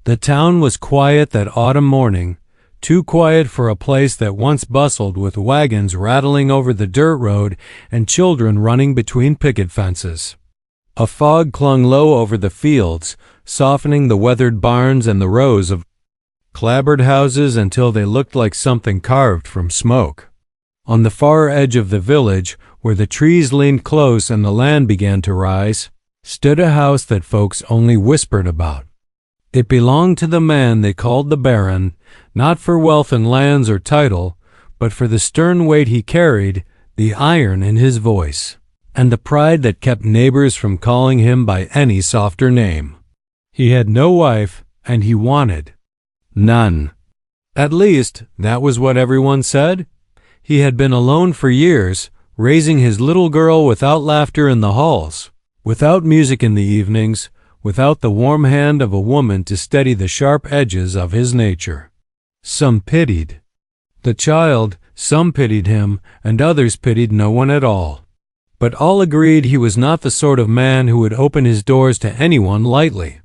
The town was quiet that autumn morning, too quiet for a place that once bustled with wagons rattling over the dirt road and children running between picket fences. A fog clung low over the fields, softening the weathered barns and the rows of clapboard houses until they looked like something carved from smoke. On the far edge of the village, where the trees leaned close and the land began to rise, stood a house that folks only whispered about. It belonged to the man they called the Baron, not for wealth and lands or title, but for the stern weight he carried, the iron in his voice, and the pride that kept neighbors from calling him by any softer name. He had no wife, and he wanted none. At least, that was what everyone said. He had been alone for years, raising his little girl without laughter in the halls, without music in the evenings, without the warm hand of a woman to steady the sharp edges of his nature. Some pitied the child, some pitied him, and others pitied no one at all. But all agreed he was not the sort of man who would open his doors to anyone lightly.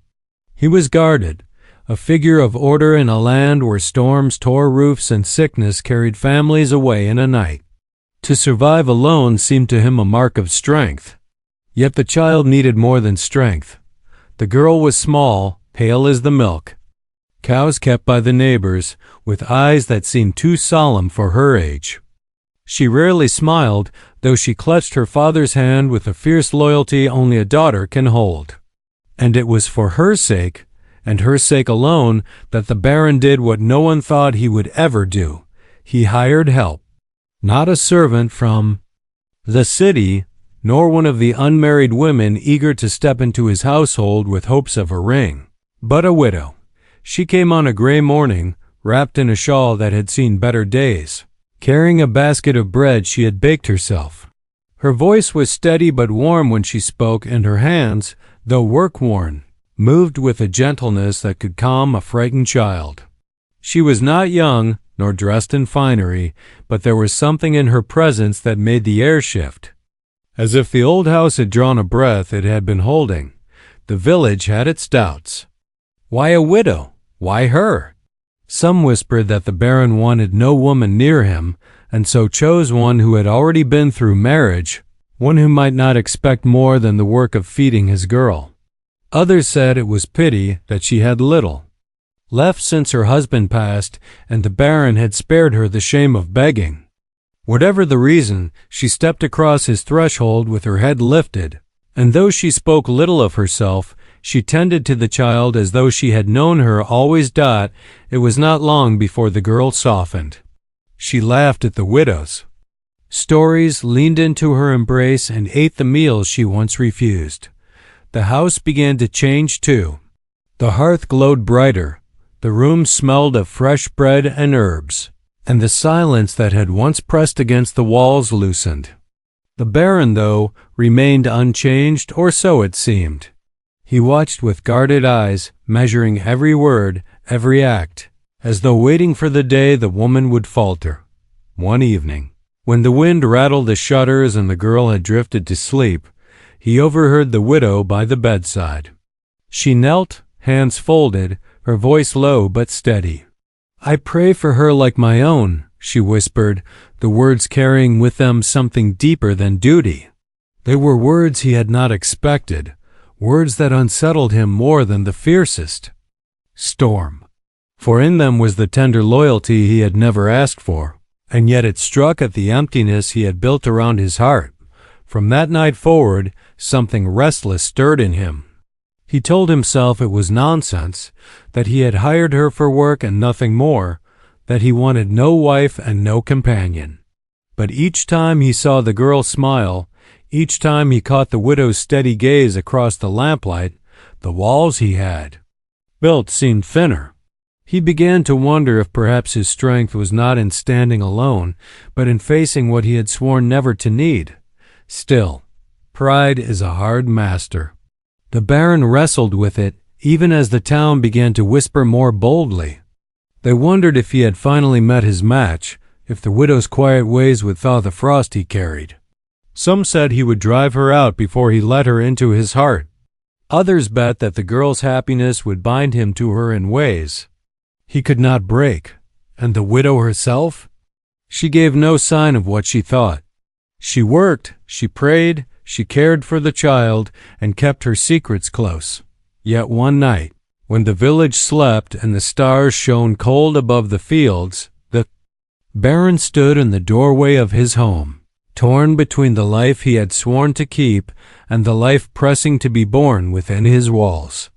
He was guarded, a figure of order in a land where storms tore roofs and sickness carried families away in a night. To survive alone seemed to him a mark of strength. Yet the child needed more than strength. The girl was small, pale as the milk. Cows kept by the neighbors, with eyes that seemed too solemn for her age. She rarely smiled, though she clutched her father's hand with a fierce loyalty only a daughter can hold. And it was for her sake, and her sake alone, that the Baron did what no one thought he would ever do. He hired help. Not a servant from the city, nor one of the unmarried women eager to step into his household with hopes of a ring, but a widow. She came on a gray morning, wrapped in a shawl that had seen better days, carrying a basket of bread she had baked herself. Her voice was steady but warm when she spoke, and her hands, though work-worn, moved with a gentleness that could calm a frightened child. She was not young, nor dressed in finery, but there was something in her presence that made the air shift. As if the old house had drawn a breath it had been holding, the village had its doubts. Why a widow? Why her? Some whispered that the Baron wanted no woman near him, and so chose one who had already been through marriage, one who might not expect more than the work of feeding his girl. Others said it was pity that she had little left since her husband passed, and the Baron had spared her the shame of begging. Whatever the reason, she stepped across his threshold with her head lifted, and though she spoke little of herself, she tended to the child as though she had known her always. It was not long before the girl softened. She laughed at the widow's stories, leaned into her embrace, and ate the meals she once refused. The house began to change too. The hearth glowed brighter, the room smelled of fresh bread and herbs, and the silence that had once pressed against the walls loosened. The Baron, though, remained unchanged, or so it seemed. He watched with guarded eyes, measuring every word, every act, as though waiting for the day the woman would falter. One evening, when the wind rattled the shutters and the girl had drifted to sleep, he overheard the widow by the bedside. She knelt, hands folded, her voice low but steady. "I pray for her like my own," she whispered, the words carrying with them something deeper than duty. They were words he had not expected, words that unsettled him more than the fiercest storm. For in them was the tender loyalty he had never asked for, and yet it struck at the emptiness he had built around his heart. From that night forward, something restless stirred in him. He told himself it was nonsense, that he had hired her for work and nothing more, that he wanted no wife and no companion. But each time he saw the girl smile, each time he caught the widow's steady gaze across the lamplight, the walls he had built seemed thinner. He began to wonder if perhaps his strength was not in standing alone, but in facing what he had sworn never to need. Still, pride is a hard master. The Baron wrestled with it, even as the town began to whisper more boldly. They wondered if he had finally met his match, if the widow's quiet ways would thaw the frost he carried. Some said he would drive her out before he let her into his heart. Others bet that the girl's happiness would bind him to her in ways he could not break. And the widow herself? She gave no sign of what she thought. She worked, she prayed, she cared for the child, and kept her secrets close. Yet one night, when the village slept and the stars shone cold above the fields, the Baron stood in the doorway of his home, torn between the life he had sworn to keep and the life pressing to be born within his walls.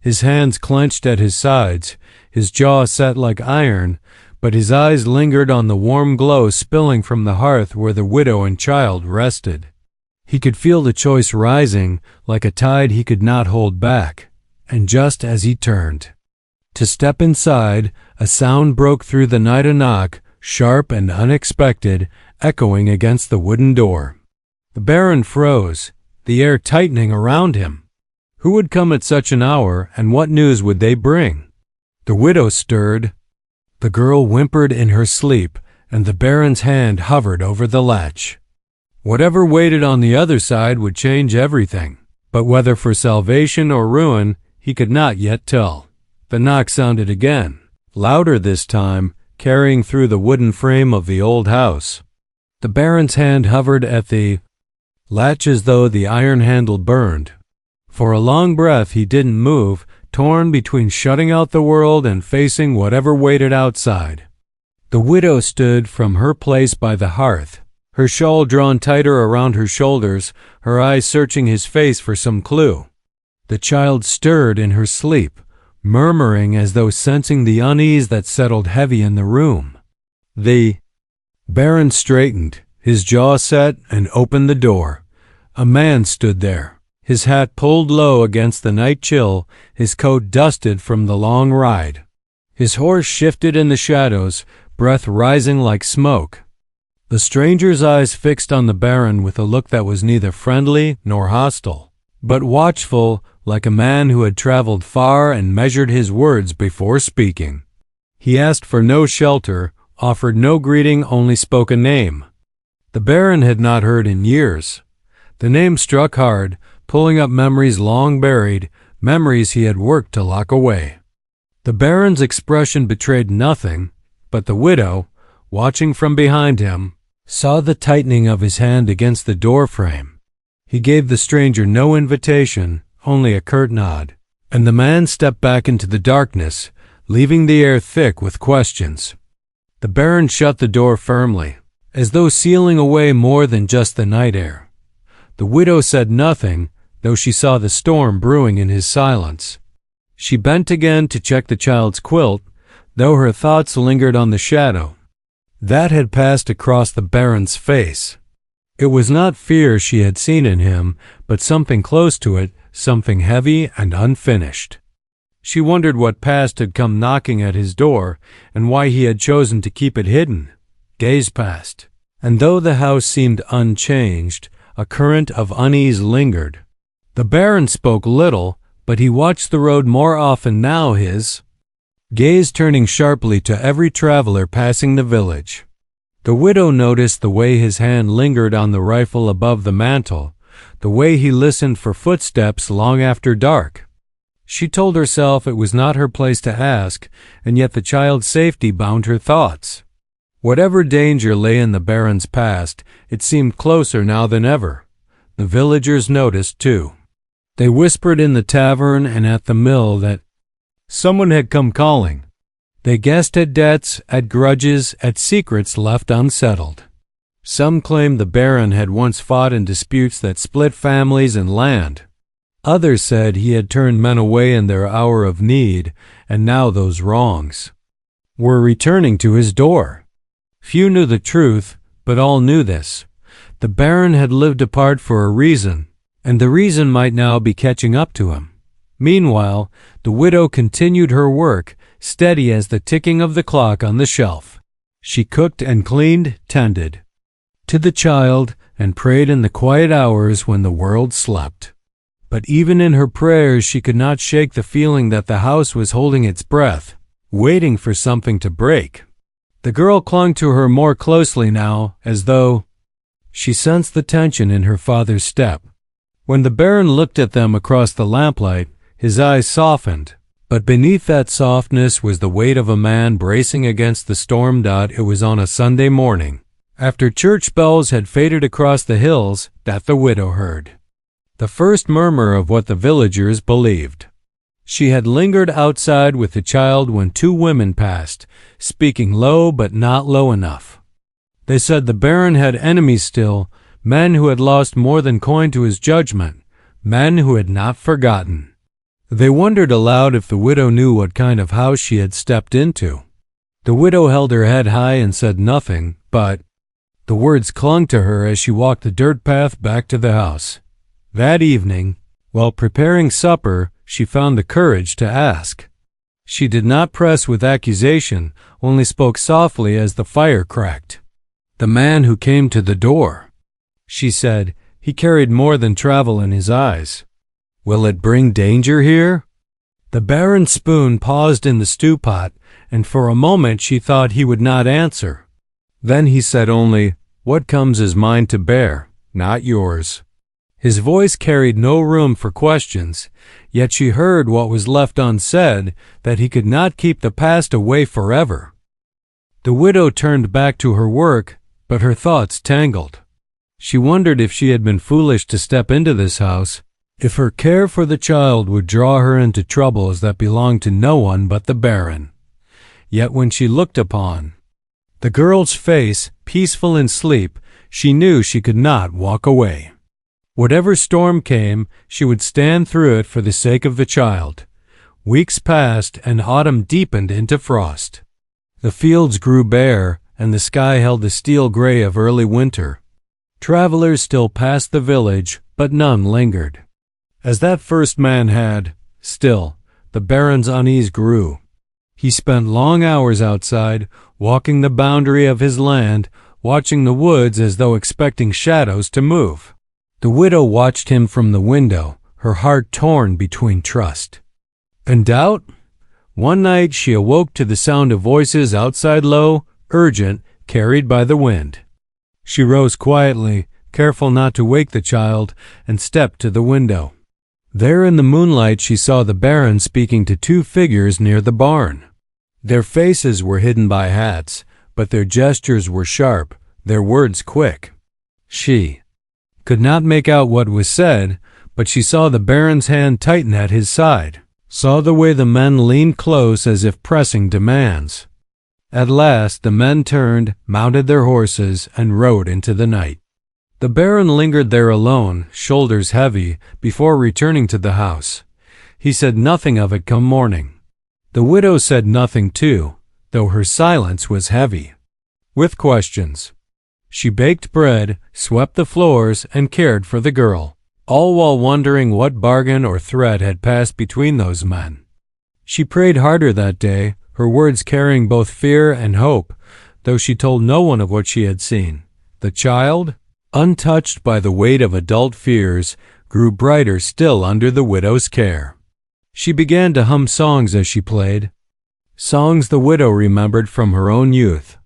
His hands clenched at his sides, his jaw set like iron, but his eyes lingered on the warm glow spilling from the hearth where the widow and child rested. He could feel the choice rising like a tide he could not hold back, and just as he turned to step inside, a sound broke through the night, a knock, sharp and unexpected, echoing against the wooden door. The Baron froze, the air tightening around him. Who would come at such an hour, and what news would they bring? The widow stirred. The girl whimpered in her sleep, and the Baron's hand hovered over the latch. Whatever waited on the other side would change everything, but whether for salvation or ruin, he could not yet tell. The knock sounded again, louder this time, carrying through the wooden frame of the old house. The Baron's hand hovered at the latch as though the iron handle burned. For a long breath he didn't move, torn between shutting out the world and facing whatever waited outside. The widow stood from her place by the hearth, her shawl drawn tighter around her shoulders, her eyes searching his face for some clue. The child stirred in her sleep, murmuring as though sensing the unease that settled heavy in the room. The Baron straightened, his jaw set, and opened the door. A man stood there, his hat pulled low against the night chill, his coat dusted from the long ride. His horse shifted in the shadows, breath rising like smoke. The stranger's eyes fixed on the Baron with a look that was neither friendly nor hostile, but watchful, like a man who had traveled far and measured his words before speaking. He asked for no shelter, offered no greeting, only spoke a name. The Baron had not heard in years. The name struck hard, pulling up memories long buried, memories he had worked to lock away. The Baron's expression betrayed nothing, but the widow, watching from behind him, saw the tightening of his hand against the doorframe. He gave the stranger no invitation, only a curt nod, and the man stepped back into the darkness, leaving the air thick with questions. The Baron shut the door firmly, as though sealing away more than just the night air. The widow said nothing, though she saw the storm brewing in his silence. She bent again to check the child's quilt, though her thoughts lingered on the shadow that had passed across the Baron's face. It was not fear she had seen in him, but something close to it, something heavy and unfinished. She wondered what past had come knocking at his door, and why he had chosen to keep it hidden. Days passed, and though the house seemed unchanged, a current of unease lingered. The Baron spoke little, but he watched the road more often now, his gaze turning sharply to every traveler passing the village. The widow noticed the way his hand lingered on the rifle above the mantel, the way he listened for footsteps long after dark. She told herself it was not her place to ask, and yet the child's safety bound her thoughts. Whatever danger lay in the Baron's past, it seemed closer now than ever. The villagers noticed, too. They whispered in the tavern and at the mill that someone had come calling. They guessed at debts, at grudges, at secrets left unsettled. Some claimed the Baron had once fought in disputes that split families and land. Others said he had turned men away in their hour of need, and now those wrongs were returning to his door. Few knew the truth, but all knew this. The Baron had lived apart for a reason, and the reason might now be catching up to him. Meanwhile, the widow continued her work, steady as the ticking of the clock on the shelf. She cooked and cleaned, tended to the child, and prayed in the quiet hours when the world slept. But even in her prayers she could not shake the feeling that the house was holding its breath, waiting for something to break. The girl clung to her more closely now, as though she sensed the tension in her father's step. When the Baron looked at them across the lamplight, his eyes softened, but beneath that softness was the weight of a man bracing against the storm. It was on a Sunday morning, after church bells had faded across the hills, that the widow heard the first murmur of what the villagers believed. She had lingered outside with the child when two women passed, speaking low but not low enough. They said the Baron had enemies still, men who had lost more than coin to his judgment, men who had not forgotten. They wondered aloud if the widow knew what kind of house she had stepped into. The widow held her head high and said nothing, but the words clung to her as she walked the dirt path back to the house. That evening, while preparing supper, she found the courage to ask. She did not press with accusation, only spoke softly as the fire cracked. "The man who came to the door," she said. "He carried more than travel in his eyes. Will it bring danger here?" The Baron's spoon paused in the stew pot, and for a moment she thought he would not answer. Then he said only, "What comes is mine to bear, not yours." His voice carried no room for questions, yet she heard what was left unsaid, that he could not keep the past away forever. The widow turned back to her work, but her thoughts tangled. She wondered if she had been foolish to step into this house, if her care for the child would draw her into troubles that belonged to no one but the Baron. Yet when she looked upon the girl's face, peaceful in sleep, she knew she could not walk away. Whatever storm came, she would stand through it for the sake of the child. Weeks passed, and autumn deepened into frost. The fields grew bare, and the sky held the steel gray of early winter. Travelers still passed the village, but none lingered. As that first man had, still, the Baron's unease grew. He spent long hours outside, walking the boundary of his land, watching the woods as though expecting shadows to move. The widow watched him from the window, her heart torn between trust and doubt. One night she awoke to the sound of voices outside, low, urgent, carried by the wind. She rose quietly, careful not to wake the child, and stepped to the window. There in the moonlight she saw the Baron speaking to two figures near the barn. Their faces were hidden by hats, but their gestures were sharp, their words quick. She could not make out what was said, but she saw the Baron's hand tighten at his side, saw the way the men leaned close as if pressing demands. At last the men turned, mounted their horses, and rode into the night. The Baron lingered there alone, shoulders heavy, before returning to the house. He said nothing of it come morning. The widow said nothing too, though her silence was heavy with questions. She baked bread, swept the floors, and cared for the girl, all while wondering what bargain or threat had passed between those men. She prayed harder that day, her words carrying both fear and hope, though she told no one of what she had seen. The child, untouched by the weight of adult fears, grew brighter still under the widow's care. She began to hum songs as she played, songs the widow remembered from her own youth.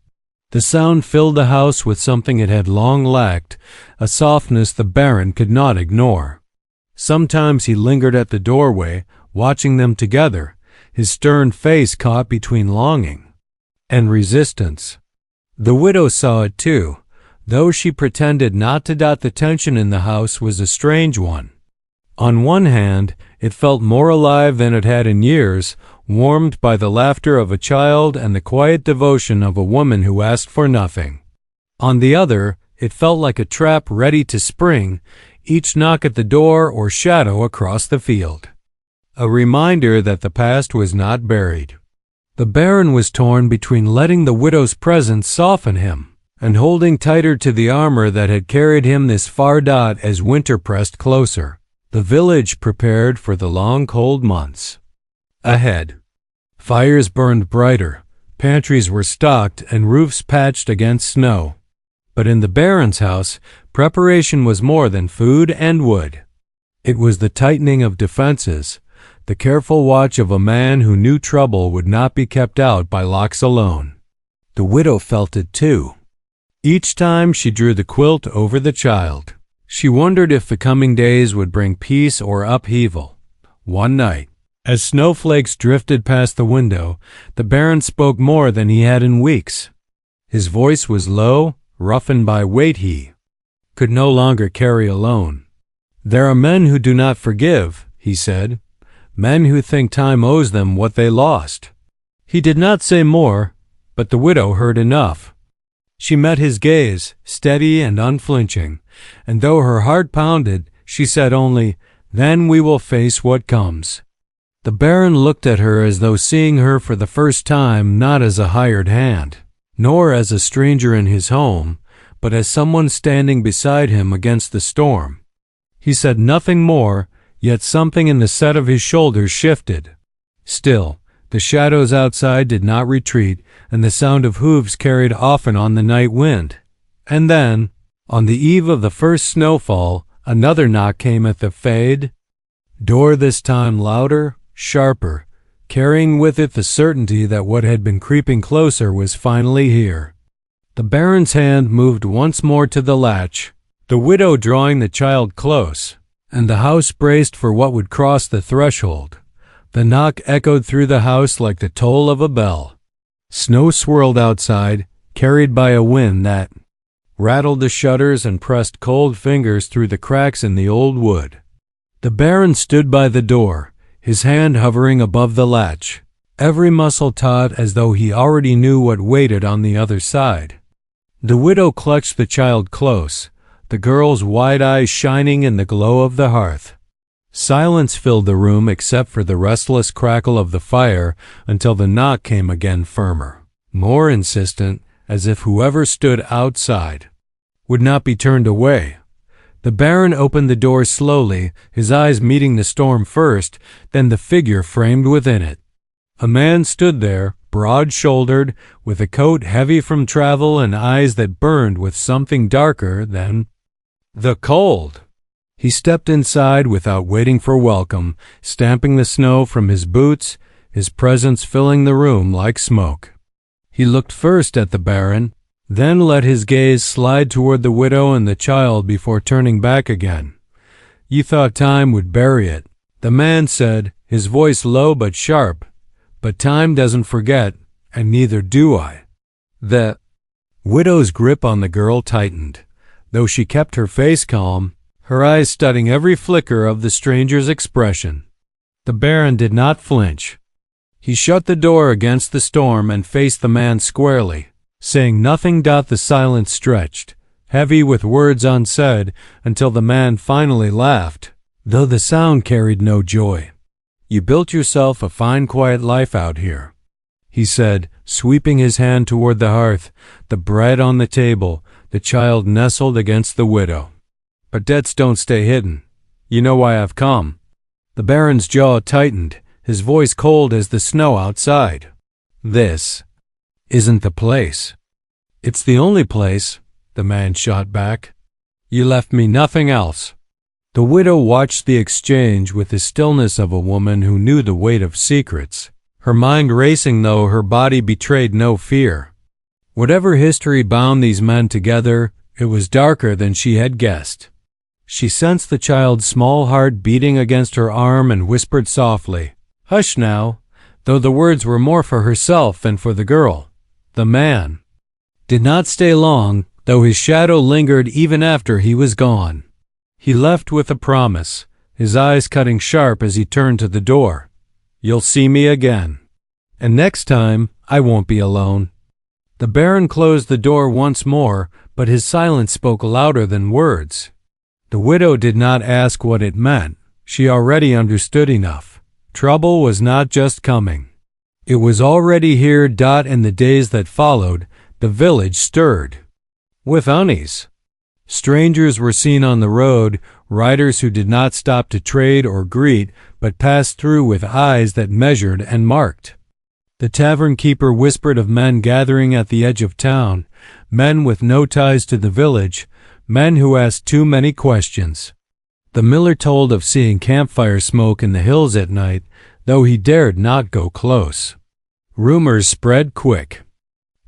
The sound filled the house with something it had long lacked, a softness the Baron could not ignore. Sometimes he lingered at the doorway, watching them together, his stern face caught between longing and resistance. The widow saw it too, though she pretended not to doubt the tension in the house was a strange one. On one hand, it felt more alive than it had in years, warmed by the laughter of a child and the quiet devotion of a woman who asked for nothing. On the other, it felt like a trap ready to spring, each knock at the door or shadow across the field. A reminder that the past was not buried. The Baron was torn between letting the widow's presence soften him and holding tighter to the armor that had carried him this far. As winter pressed closer, the village prepared for the long cold months ahead. Fires burned brighter, pantries were stocked, and roofs patched against snow. But in the Baron's house, preparation was more than food and wood. It was the tightening of defenses, the careful watch of a man who knew trouble would not be kept out by locks alone. The widow felt it too. Each time she drew the quilt over the child, She wondered if the coming days would bring peace or upheaval. One night, as snowflakes drifted past the window, the Baron spoke more than he had in weeks. His voice was low, roughened by weight he could no longer carry alone. "There are men who do not forgive," he said, "men who think time owes them what they lost." He did not say more, but the widow heard enough. She met his gaze, steady and unflinching, and though her heart pounded, she said only, "Then we will face what comes." The Baron looked at her as though seeing her for the first time, not as a hired hand, nor as a stranger in his home, but as someone standing beside him against the storm. He said nothing more, yet something in the set of his shoulders shifted. Still, the shadows outside did not retreat, and the sound of hooves carried often on the night wind. And then, on the eve of the first snowfall, another knock came at the fade door, this time louder, sharper, carrying with it the certainty that what had been creeping closer was finally here. The Baron's hand moved once more to the latch, the widow drawing the child close, and the house braced for what would cross the threshold. The knock echoed through the house like the toll of a bell. Snow swirled outside, carried by a wind that rattled the shutters and pressed cold fingers through the cracks in the old wood. The Baron stood by the door, his hand hovering above the latch, every muscle taut as though he already knew what waited on the other side. The widow clutched the child close, the girl's wide eyes shining in the glow of the hearth. Silence filled the room except for the restless crackle of the fire until the knock came again, firmer, more insistent, as if whoever stood outside would not be turned away. The Baron opened the door slowly, his eyes meeting the storm first, then the figure framed within it. A man stood there, broad-shouldered, with a coat heavy from travel and eyes that burned with something darker than the cold. He stepped inside without waiting for welcome, stamping the snow from his boots, his presence filling the room like smoke. He looked first at the Baron, then let his gaze slide toward the widow and the child before turning back again. "You thought time would bury it," the man said, his voice low but sharp. "But time doesn't forget, and neither do I." The widow's grip on the girl tightened, though she kept her face calm, her eyes studying every flicker of the stranger's expression. The Baron did not flinch. He shut the door against the storm and faced the man squarely, saying nothing. The silence stretched, heavy with words unsaid, until the man finally laughed, though the sound carried no joy. "You built yourself a fine quiet life out here," he said, sweeping his hand toward the hearth, the bread on the table, the child nestled against the widow. "But debts don't stay hidden. You know why I've come." The Baron's jaw tightened, his voice cold as the snow outside. "This isn't the place." "It's the only place," the man shot back. "You left me nothing else." The widow watched the exchange with the stillness of a woman who knew the weight of secrets, her mind racing though her body betrayed no fear. Whatever history bound these men together, it was darker than she had guessed. She sensed the child's small heart beating against her arm and whispered softly, "Hush now," though the words were more for herself than for the girl. The man did not stay long, though his shadow lingered even after he was gone. He left with a promise, his eyes cutting sharp as he turned to the door. "You'll see me again. And next time, I won't be alone." The Baron closed the door once more, but his silence spoke louder than words. The widow did not ask what it meant. She already understood enough. Trouble was not just coming. It was already here. In the days that followed, the village stirred with unease. Strangers were seen on the road, riders who did not stop to trade or greet, but passed through with eyes that measured and marked. The tavern keeper whispered of men gathering at the edge of town, men with no ties to the village, men who asked too many questions. The miller told of seeing campfire smoke in the hills at night, though he dared not go close. Rumors spread quick.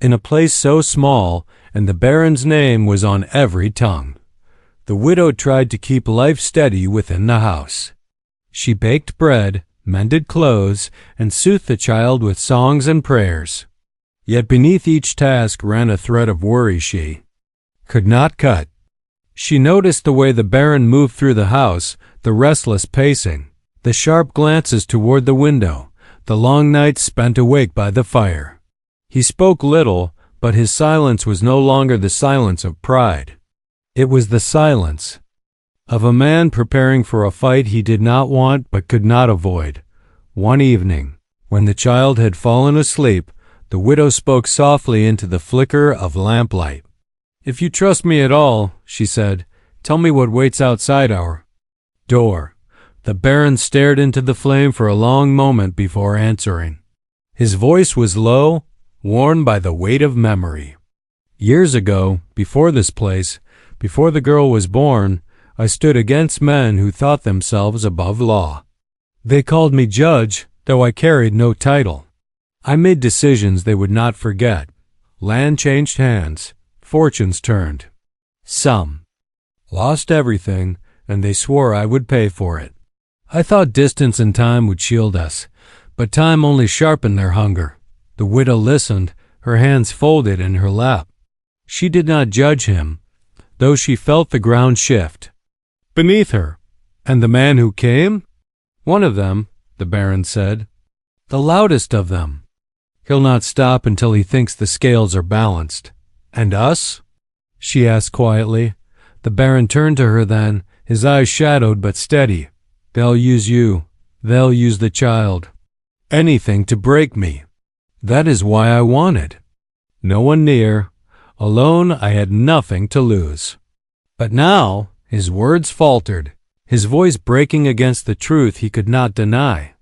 In a place so small, and the Baron's name was on every tongue. The widow tried to keep life steady within the house. She baked bread, mended clothes, and soothed the child with songs and prayers. Yet beneath each task ran a thread of worry she could not cut. She noticed the way the Baron moved through the house, the restless pacing, the sharp glances toward the window, the long nights spent awake by the fire. He spoke little, but his silence was no longer the silence of pride. It was the silence of a man preparing for a fight he did not want but could not avoid. One evening, when the child had fallen asleep, the widow spoke softly into the flicker of lamplight. "If you trust me at all," she said, "tell me what waits outside our door." The Baron stared into the flame for a long moment before answering. His voice was low, worn by the weight of memory. "Years ago, before this place, before the girl was born, I stood against men who thought themselves above law. They called me judge, though I carried no title. I made decisions they would not forget. Land changed hands, fortunes turned. Some lost everything, and they swore I would pay for it. I thought distance and time would shield us, but time only sharpened their hunger." The widow listened, her hands folded in her lap. She did not judge him, though she felt the ground shift beneath her. "And the man who came?" "One of them," the Baron said. "The loudest of them. He'll not stop until he thinks the scales are balanced." "And us?" she asked quietly. The Baron turned to her then, his eyes shadowed but steady. "They'll use you. They'll use the child. Anything to break me. That is why I wanted. No one near. Alone, I had nothing to lose." But now his words faltered, his voice breaking against the truth he could not deny.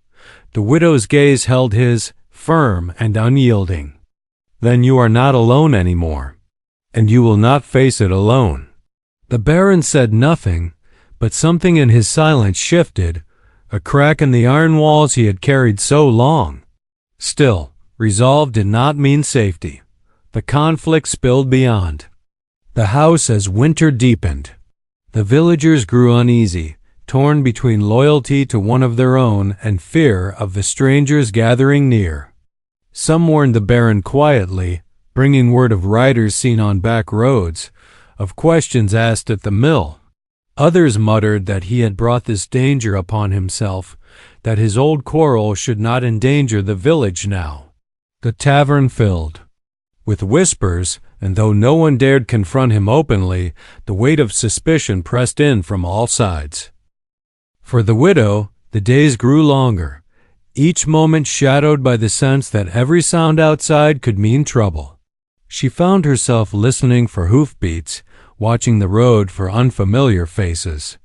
The widow's gaze held his, firm and unyielding. "Then you are not alone anymore, and you will not face it alone." The Baron said nothing, but something in his silence shifted, a crack in the iron walls he had carried so long. Still, resolve did not mean safety. The conflict spilled beyond the house as winter deepened. The villagers grew uneasy, torn between loyalty to one of their own and fear of the strangers gathering near. Some warned the Baron quietly, bringing word of riders seen on back roads, of questions asked at the mill. Others muttered that he had brought this danger upon himself, that his old quarrel should not endanger the village now. The tavern filled with whispers, and though no one dared confront him openly, the weight of suspicion pressed in from all sides. For the widow, the days grew longer, each moment shadowed by the sense that every sound outside could mean trouble. She found herself listening for hoofbeats, watching the road for unfamiliar faces.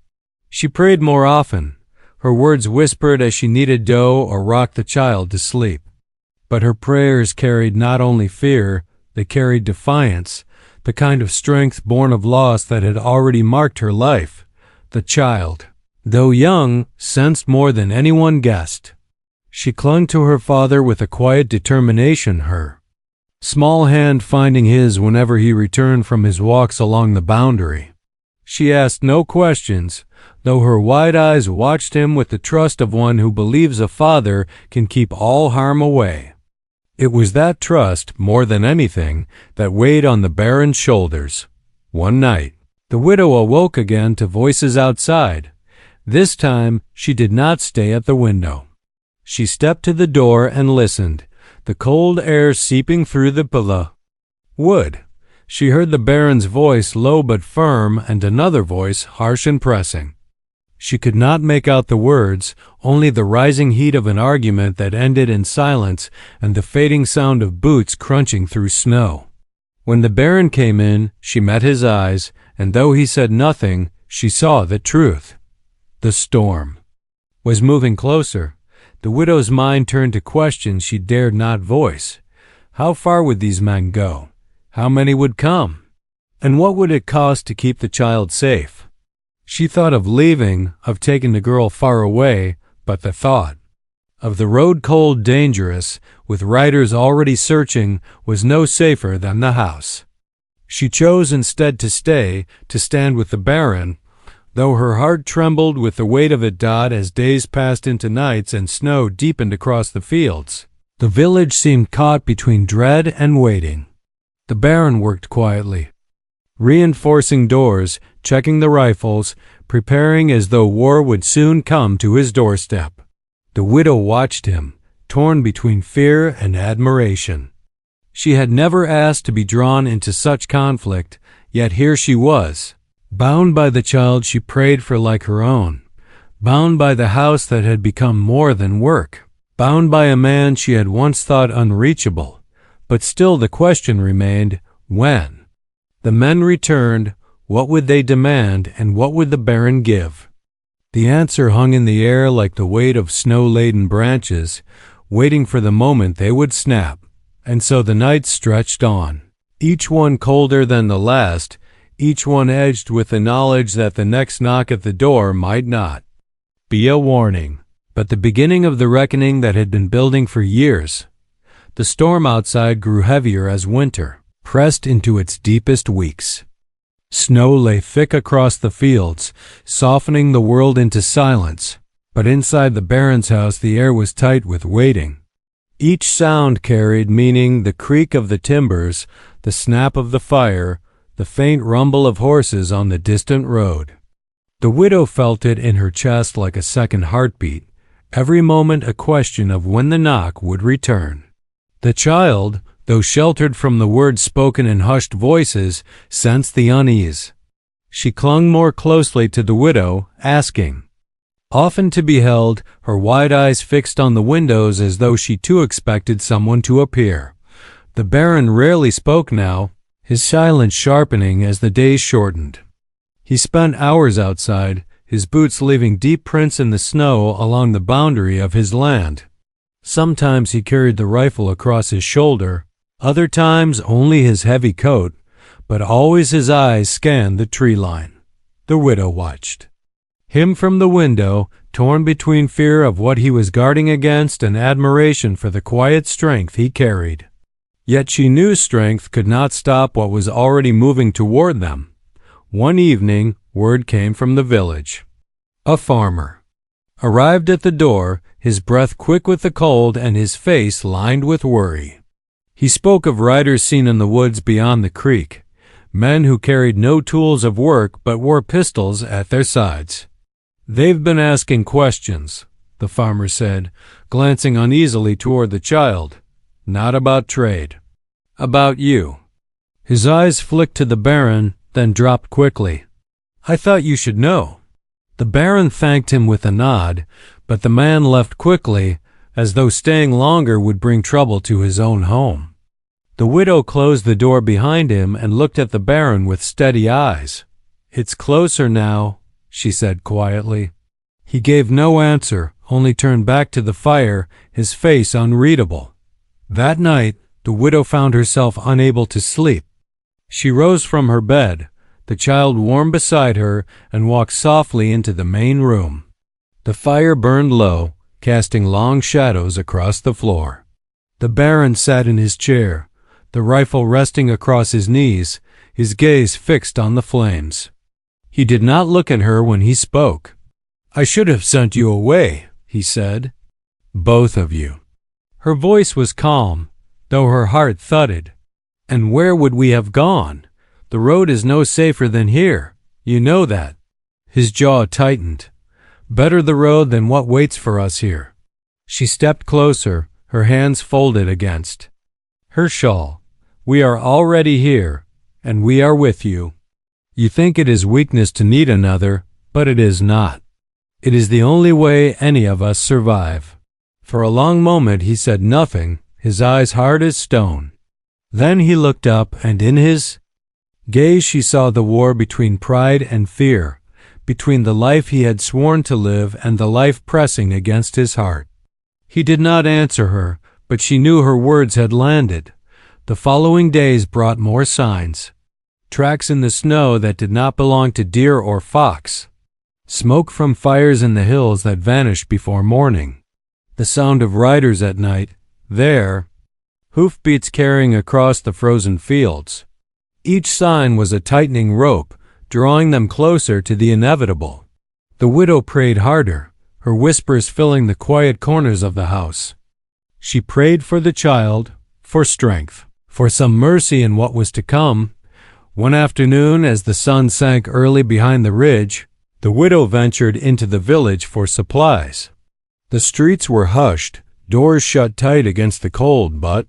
She prayed more often, her words whispered as she kneaded dough or rocked the child to sleep. But her prayers carried not only fear, they carried defiance, the kind of strength born of loss that had already marked her life. The child, though young, sensed more than anyone guessed. She clung to her father with a quiet determination, her small hand finding his whenever he returned from his walks along the boundary. She asked no questions, though her wide eyes watched him with the trust of one who believes a father can keep all harm away. It was that trust, more than anything, that weighed on the Baron's shoulders. One night, the widow awoke again to voices outside. This time, she did not stay at the window. She stepped to the door and listened, the cold air seeping through the wood. She heard the Baron's voice, low but firm, and another voice, harsh and pressing. She could not make out the words, only the rising heat of an argument that ended in silence and the fading sound of boots crunching through snow. When the Baron came in, she met his eyes, and though he said nothing, she saw the truth. The storm was moving closer. The widow's mind turned to questions she dared not voice. How far would these men go? How many would come? And what would it cost to keep the child safe? She thought of leaving, of taking the girl far away, but the thought of the road cold, dangerous, with riders already searching, was no safer than the house. She chose instead to stand with the Baron, though her heart trembled with the weight of it. As days passed into nights and snow deepened across the fields, the village seemed caught between dread and waiting. The Baron worked quietly, reinforcing doors, checking the rifles, preparing as though war would soon come to his doorstep. The widow watched him, torn between fear and admiration. She had never asked to be drawn into such conflict, yet here she was, bound by the child she prayed for like her own, bound by the house that had become more than work, bound by a man she had once thought unreachable. But still the question remained, when? The men returned. What would they demand, and what would the Baron give? The answer hung in the air like the weight of snow-laden branches, waiting for the moment they would snap. And so the nights stretched on, each one colder than the last, each one edged with the knowledge that the next knock at the door might not be a warning, but the beginning of the reckoning that had been building for years. The storm outside grew heavier as winter pressed into its deepest weeks. Snow lay thick across the fields, softening the world into silence, but inside the Baron's house the air was tight with waiting. Each sound carried meaning: the creak of the timbers, the snap of the fire, the faint rumble of horses on the distant road. The widow felt it in her chest like a second heartbeat, every moment a question of when the knock would return. The child, though sheltered from the words spoken in hushed voices, sensed the unease. She clung more closely to the widow, asking, often to be held, her wide eyes fixed on the windows as though she too expected someone to appear. The Baron rarely spoke now, his silence sharpening as the days shortened. He spent hours outside, his boots leaving deep prints in the snow along the boundary of his land. Sometimes he carried the rifle across his shoulder, other times only his heavy coat, but always his eyes scanned the tree line. The widow watched him from the window, torn between fear of what he was guarding against and admiration for the quiet strength he carried. Yet she knew strength could not stop what was already moving toward them. One evening, word came from the village. A farmer arrived at the door, his breath quick with the cold and his face lined with worry. He spoke of riders seen in the woods beyond the creek, men who carried no tools of work but wore pistols at their sides. "They've been asking questions," the farmer said, glancing uneasily toward the child. "Not about trade. About you." His eyes flicked to the Baron, then dropped quickly. "I thought you should know." The Baron thanked him with a nod, but the man left quickly, as though staying longer would bring trouble to his own home. The widow closed the door behind him and looked at the Baron with steady eyes. "It's closer now," she said quietly. He gave no answer, only turned back to the fire, his face unreadable. That night, the widow found herself unable to sleep. She rose from her bed, the child warm beside her, and walked softly into the main room. The fire burned low, casting long shadows across the floor. The Baron sat in his chair, the rifle resting across his knees, his gaze fixed on the flames. He did not look at her when he spoke. "I should have sent you away," he said. "Both of you." Her voice was calm, though her heart thudded. "And where would we have gone? The road is no safer than here. You know that." His jaw tightened. "Better the road than what waits for us here." She stepped closer, her hands folded against her shawl. "We are already here, and we are with you. You think it is weakness to need another, but it is not. It is the only way any of us survive." For a long moment he said nothing, his eyes hard as stone. Then he looked up, and in his gaze she saw the war between pride and fear, between the life he had sworn to live and the life pressing against his heart. He did not answer her, but she knew her words had landed. The following days brought more signs. Tracks in the snow that did not belong to deer or fox. Smoke from fires in the hills that vanished before morning. The sound of riders at night, there. Hoofbeats carrying across the frozen fields. Each sign was a tightening rope, drawing them closer to the inevitable. The widow prayed harder, her whispers filling the quiet corners of the house. She prayed for the child, for strength, for some mercy in what was to come. One afternoon, as the sun sank early behind the ridge, the widow ventured into the village for supplies. The streets were hushed, doors shut tight against the cold, but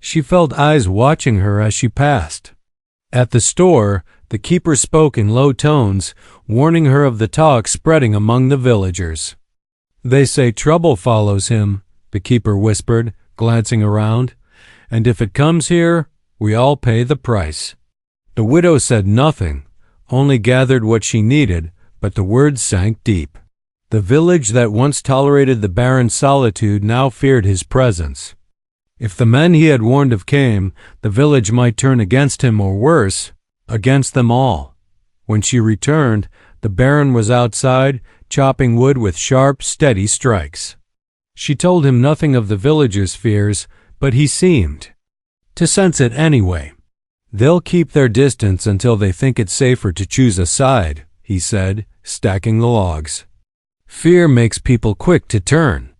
she felt eyes watching her as she passed. At the store, the keeper spoke in low tones, warning her of the talk spreading among the villagers. "They say trouble follows him," the keeper whispered, glancing around, "and if it comes here, we all pay the price." The widow said nothing, only gathered what she needed, but the words sank deep. The village that once tolerated the barren solitude now feared his presence. If the men he had warned of came, the village might turn against him, or worse, against them all. When she returned, the Baron was outside, chopping wood with sharp, steady strikes. She told him nothing of the villagers' fears, but he seemed to sense it anyway. "They'll keep their distance until they think it safer to choose a side," he said, stacking the logs. "Fear makes people quick to turn."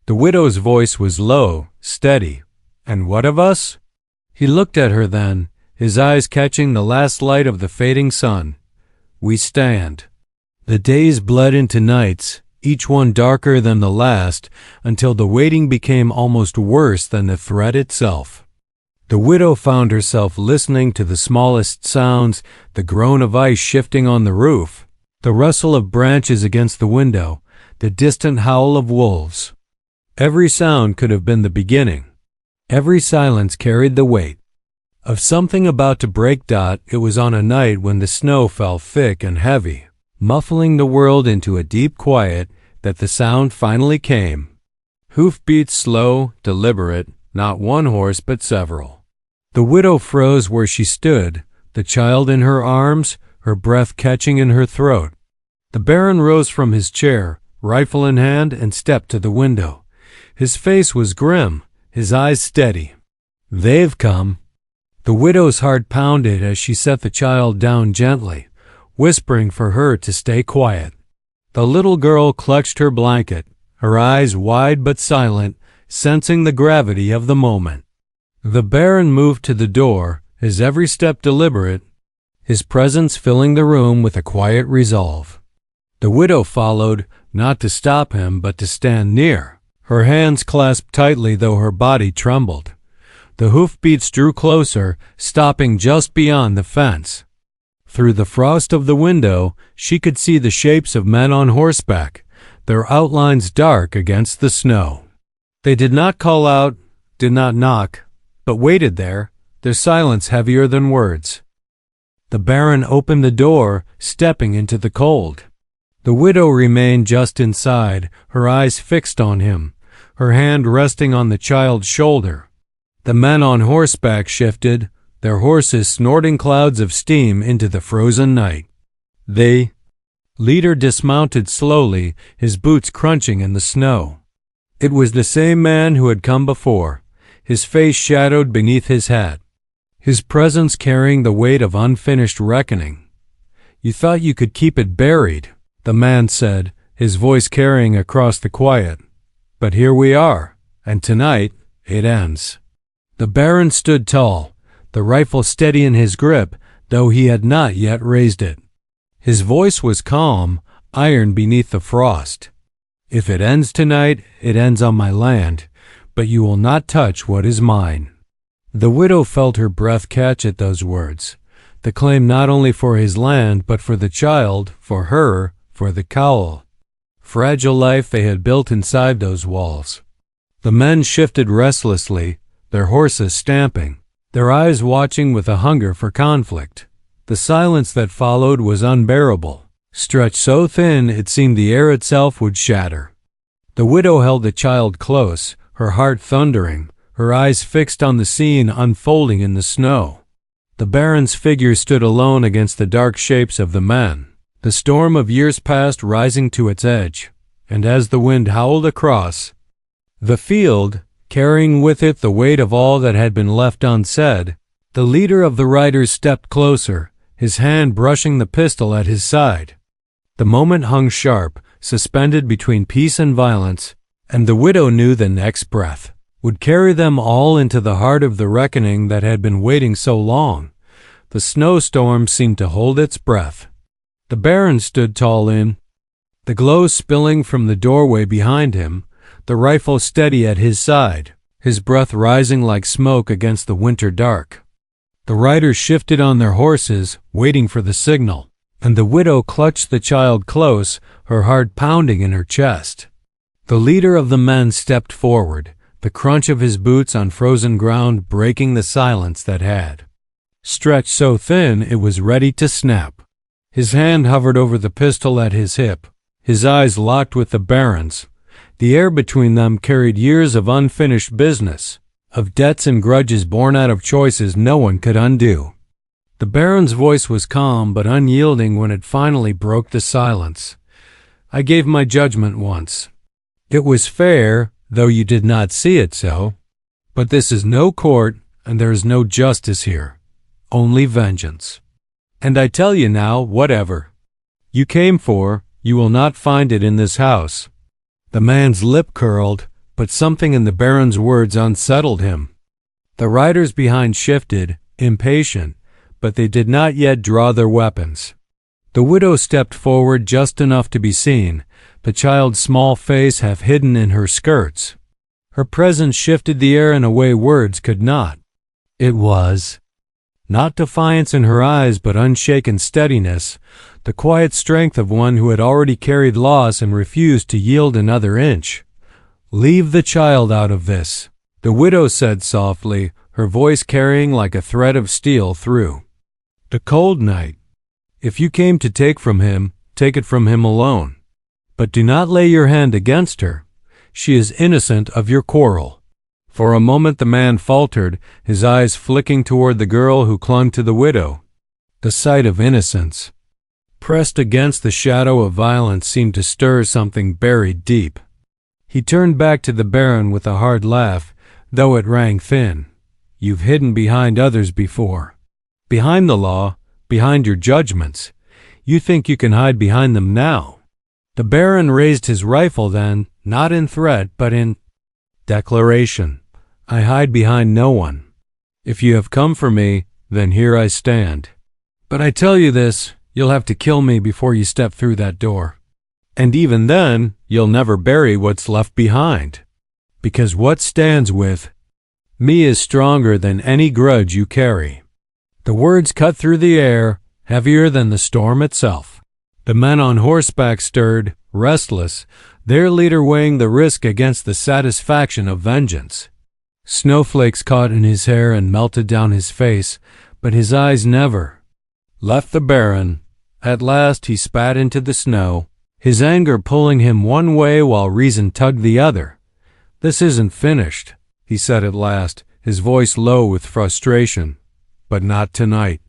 The widow's voice was low, steady. "And what of us?" He looked at her then, his eyes catching the last light of the fading sun. "We stand." The days bled into nights, each one darker than the last, until the waiting became almost worse than the threat itself. The widow found herself listening to the smallest sounds, the groan of ice shifting on the roof, the rustle of branches against the window, the distant howl of wolves. Every sound could have been the beginning. Every silence carried the weight of something about to break. It was on a night when the snow fell thick and heavy, muffling the world into a deep quiet, that the sound finally came. Hoofbeats slow, deliberate, not one horse but several. The widow froze where she stood, the child in her arms, her breath catching in her throat. The Baron rose from his chair, rifle in hand, and stepped to the window. His face was grim, his eyes steady. "They've come." The widow's heart pounded as she set the child down gently, whispering for her to stay quiet. The little girl clutched her blanket, her eyes wide but silent, sensing the gravity of the moment. The Baron moved to the door, his every step deliberate, his presence filling the room with a quiet resolve. The widow followed, not to stop him, but to stand near, her hands clasped tightly though her body trembled. The hoofbeats drew closer, stopping just beyond the fence. Through the frost of the window, she could see the shapes of men on horseback, their outlines dark against the snow. They did not call out, did not knock, but waited there, their silence heavier than words. The Baron opened the door, stepping into the cold. The widow remained just inside, her eyes fixed on him, her hand resting on the child's shoulder. The men on horseback shifted, their horses snorting clouds of steam into the frozen night. The leader dismounted slowly, his boots crunching in the snow. It was the same man who had come before, his face shadowed beneath his hat, his presence carrying the weight of unfinished reckoning. "You thought you could keep it buried," the man said, his voice carrying across the quiet. "But here we are, and tonight it ends." The Baron stood tall, the rifle steady in his grip, though he had not yet raised it. His voice was calm, iron beneath the frost. "If it ends tonight, it ends on my land, but you will not touch what is mine." The widow felt her breath catch at those words, the claim not only for his land, but for the child, for her, for the cowl, fragile life they had built inside those walls. The men shifted restlessly, their horses stamping, their eyes watching with a hunger for conflict. The silence that followed was unbearable, stretched so thin it seemed the air itself would shatter. The widow held the child close, her heart thundering, her eyes fixed on the scene unfolding in the snow. The Baron's figure stood alone against the dark shapes of the men, the storm of years past rising to its edge, and as the wind howled across the field, carrying with it the weight of all that had been left unsaid, The leader of the riders stepped closer, his hand brushing the pistol at his side. The moment hung sharp, suspended between peace and violence, and the widow knew the next breath would carry them all into the heart of the reckoning that had been waiting so long. The snowstorm seemed to hold its breath. The Baron stood tall the glow spilling from the doorway behind him, the rifle steady at his side, his breath rising like smoke against the winter dark. The riders shifted on their horses, waiting for the signal, and the widow clutched the child close, her heart pounding in her chest. The leader of the men stepped forward, the crunch of his boots on frozen ground breaking the silence that had stretched so thin it was ready to snap. His hand hovered over the pistol at his hip, his eyes locked with the Baron's. The air between them carried years of unfinished business, of debts and grudges born out of choices no one could undo. The Baron's voice was calm but unyielding when it finally broke the silence. I gave my judgment once. It was fair, though you did not see it so. But this is no court, and there is no justice here, only vengeance. And I tell you now, whatever you came for, you will not find it in this house. The man's lip curled, but something in the Baron's words unsettled him. The riders behind shifted, impatient, but they did not yet draw their weapons. The widow stepped forward just enough to be seen, the child's small face half hidden in her skirts. Her presence shifted the air in a way words could not. It was not defiance in her eyes, but unshaken steadiness, the quiet strength of one who had already carried loss and refused to yield another inch. "Leave the child out of this," the widow said softly, her voice carrying like a thread of steel through the cold night. "If you came to take from him, take it from him alone. But do not lay your hand against her. She is innocent of your quarrel." For a moment the man faltered, his eyes flicking toward the girl who clung to the widow. The sight of innocence pressed against the shadow of violence seemed to stir something buried deep. He turned back to the Baron with a hard laugh, though it rang thin. "You've hidden behind others before. Behind the law, behind your judgments. You think you can hide behind them now." The Baron raised his rifle then, not in threat, but in declaration. "I hide behind no one. If you have come for me, then here I stand. But I tell you this, you'll have to kill me before you step through that door. And even then, you'll never bury what's left behind. Because what stands with me is stronger than any grudge you carry." The words cut through the air, heavier than the storm itself. The men on horseback stirred, restless, their leader weighing the risk against the satisfaction of vengeance. Snowflakes caught in his hair and melted down his face, but his eyes never left the Baron. At last he spat into the snow, his anger pulling him one way while reason tugged the other. "This isn't finished," he said at last, his voice low with frustration. "But not tonight."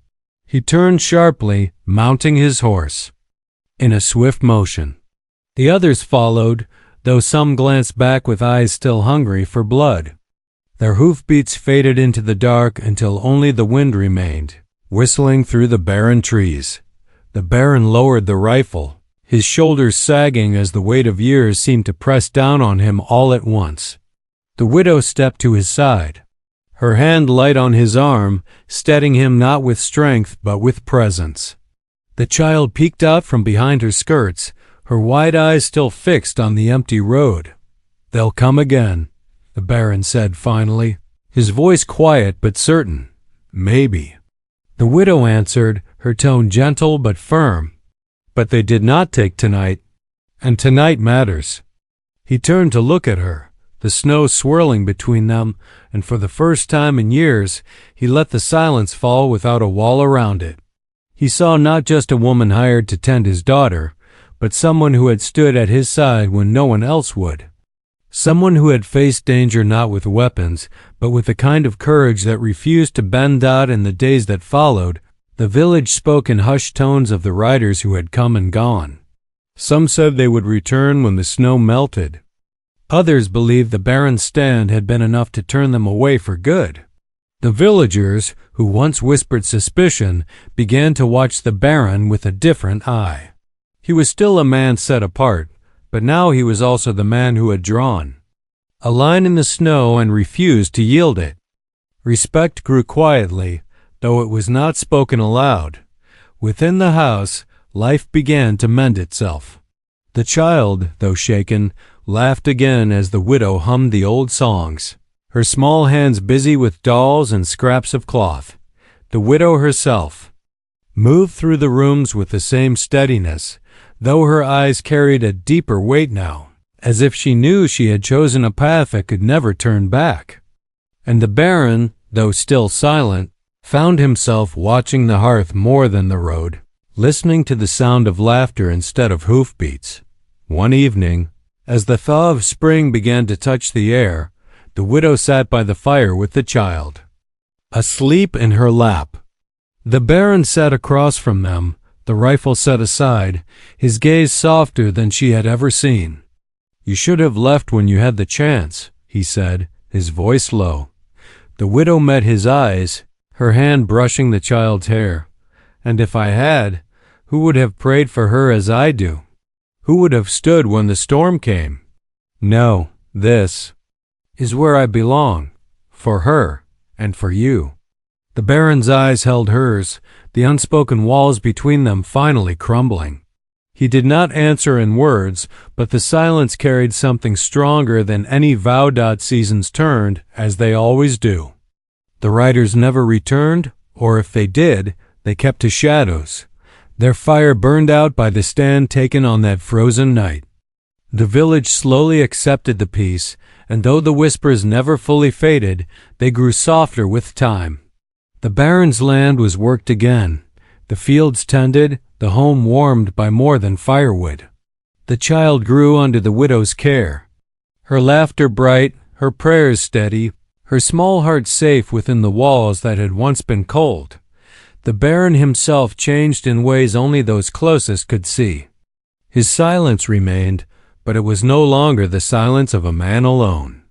He turned sharply, mounting his horse in a swift motion. The others followed, though some glanced back with eyes still hungry for blood. Their hoofbeats faded into the dark until only the wind remained, whistling through the barren trees. The Baron lowered the rifle, his shoulders sagging as the weight of years seemed to press down on him all at once. The widow stepped to his side, her hand light on his arm, steadying him not with strength but with presence. The child peeked out from behind her skirts, her wide eyes still fixed on the empty road. "They'll come again," the Baron said finally, his voice quiet but certain. "Maybe." The widow answered, her tone gentle but firm. "But they did not take tonight, and tonight matters." He turned to look at her, the snow swirling between them, and for the first time in years he let the silence fall without a wall around it. He saw not just a woman hired to tend his daughter, but someone who had stood at his side when no one else would. Someone who had faced danger not with weapons, but with the kind of courage that refused to bend out. In the days that followed, the village spoke in hushed tones of the riders who had come and gone. Some said they would return when the snow melted. Others believed the Baron's stand had been enough to turn them away for good. The villagers, who once whispered suspicion, began to watch the Baron with a different eye. He was still a man set apart, but now he was also the man who had drawn a line in the snow and refused to yield it. Respect grew quietly, though it was not spoken aloud. Within the house, life began to mend itself. The child, though shaken, laughed again as the widow hummed the old songs, her small hands busy with dolls and scraps of cloth. The widow herself moved through the rooms with the same steadiness, though her eyes carried a deeper weight now, as if she knew she had chosen a path that could never turn back. And the Baron, though still silent, found himself watching the hearth more than the road, listening to the sound of laughter instead of hoofbeats. One evening, as the thaw of spring began to touch the air, the widow sat by the fire with the child, asleep in her lap. The Baron sat across from them, the rifle set aside, his gaze softer than she had ever seen. "You should have left when you had the chance," he said, his voice low. The widow met his eyes, her hand brushing the child's hair. "And if I had, who would have prayed for her as I do? Who would have stood when the storm came? No, this is where I belong, for her and for you." The Baron's eyes held hers, the unspoken walls between them finally crumbling. He did not answer in words, but the silence carried something stronger than any vow. Seasons turned, as they always do. The riders never returned, or if they did, they kept to shadows. Their fire burned out by the stand taken on that frozen night. The village slowly accepted the peace, and though the whispers never fully faded, they grew softer with time. The Baron's land was worked again, the fields tended, the home warmed by more than firewood. The child grew under the widow's care, her laughter bright, her prayers steady, her small heart safe within the walls that had once been cold. The Baron himself changed in ways only those closest could see. His silence remained, but it was no longer the silence of a man alone.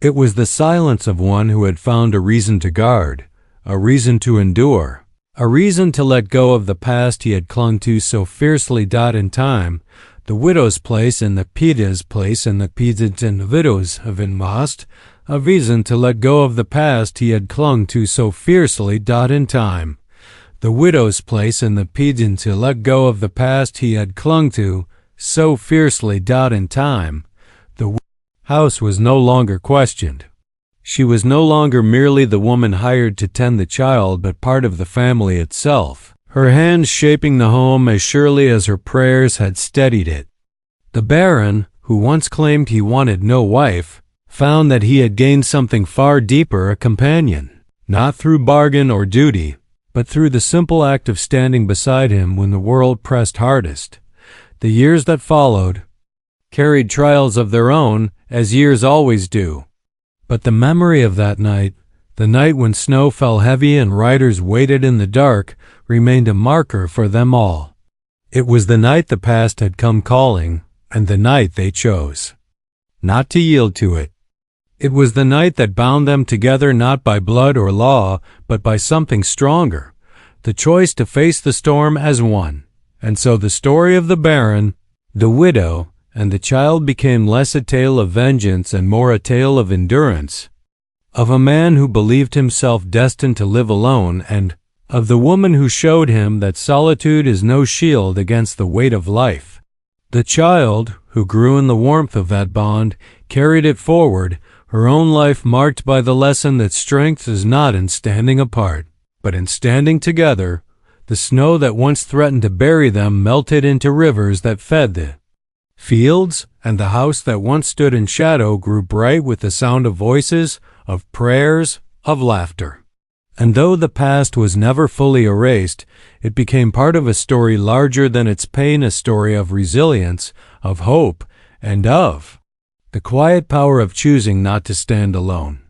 It was the silence of one who had found a reason to guard, a reason to endure, a reason to let go of the past he had clung to so fiercely. In time, the widow's place and the Peda's place and the Pedans and the widows have been lost, a reason to let go of the past he had clung to so fiercely. In time, the widow's place and the Pedans to let go of the past he had clung to so fiercely. In time, the house was no longer questioned. She was no longer merely the woman hired to tend the child, but part of the family itself, her hands shaping the home as surely as her prayers had steadied it. The Baron, who once claimed he wanted no wife, found that he had gained something far deeper, a companion, not through bargain or duty, but through the simple act of standing beside him when the world pressed hardest. The years that followed carried trials of their own, as years always do. But the memory of that night, the night when snow fell heavy and riders waited in the dark, remained a marker for them all. It was the night the past had come calling, and the night they chose not to yield to it. It was the night that bound them together not by blood or law, but by something stronger, the choice to face the storm as one. And so the story of the Baron, the widow, and the child became less a tale of vengeance and more a tale of endurance, of a man who believed himself destined to live alone, and of the woman who showed him that solitude is no shield against the weight of life. The child, who grew in the warmth of that bond, carried it forward, her own life marked by the lesson that strength is not in standing apart, but in standing together. The snow that once threatened to bury them melted into rivers that fed the fields, and the house that once stood in shadow grew bright with the sound of voices, of prayers, of laughter. And though the past was never fully erased, it became part of a story larger than its pain, a story of resilience, of hope, and of the quiet power of choosing not to stand alone.